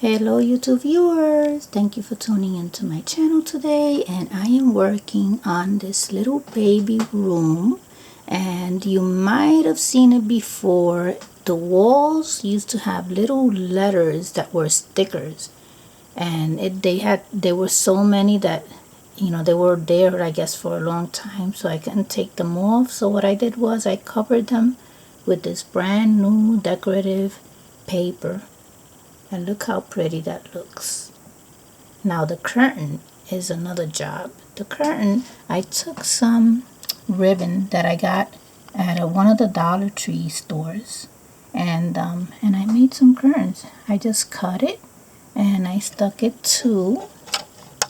Hello YouTube viewers, thank you for tuning into my channel today, and I am working on this little baby room, and you might have seen it before. The walls used to have little letters that were stickers, and there were so many that they were there, I guess, for a long time, so I couldn't take them off. So what I did was I covered them with this brand new decorative paper. And look how pretty that looks. Now the curtain is another job. The curtain, I took some ribbon that I got at one of the Dollar Tree stores, and I made some curtains. I just cut it and I stuck it to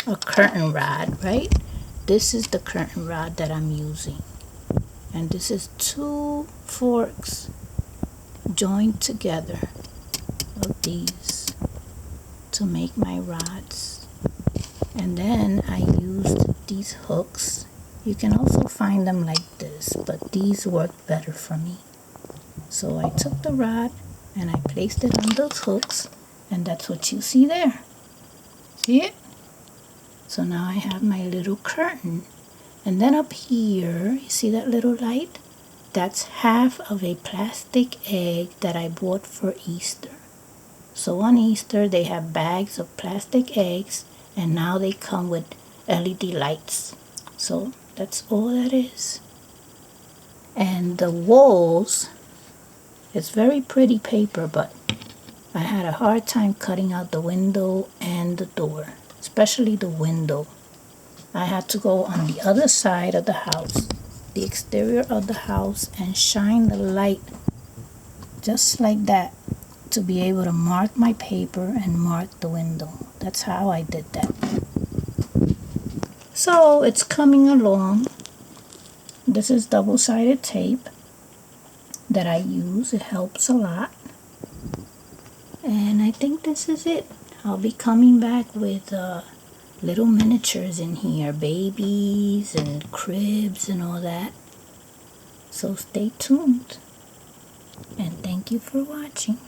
a curtain rod, right? This is the curtain rod that I'm using, and this is 2 forks joined together of these to make my rods. And then I used these hooks. You can also find them like this, but these work better for me. So I took the rod and I placed it on those hooks, and that's what you see there. See it? So now I have my little curtain. And then up here, you see that little light? That's half of a plastic egg that I bought for Easter. So on Easter, they have bags of plastic eggs, and now they come with LED lights. So that's all that is. And the walls, it's very pretty paper, but I had a hard time cutting out the window and the door, especially the window. I had to go on the other side of the house, the exterior of the house, and shine the light just like that, to be able to mark my paper and mark the window. That's how I did that. So it's coming along. This is double-sided tape that I use. It helps a lot. And I think this is it. I'll be coming back with little miniatures in here, babies and cribs and all that. So stay tuned. And thank you for watching.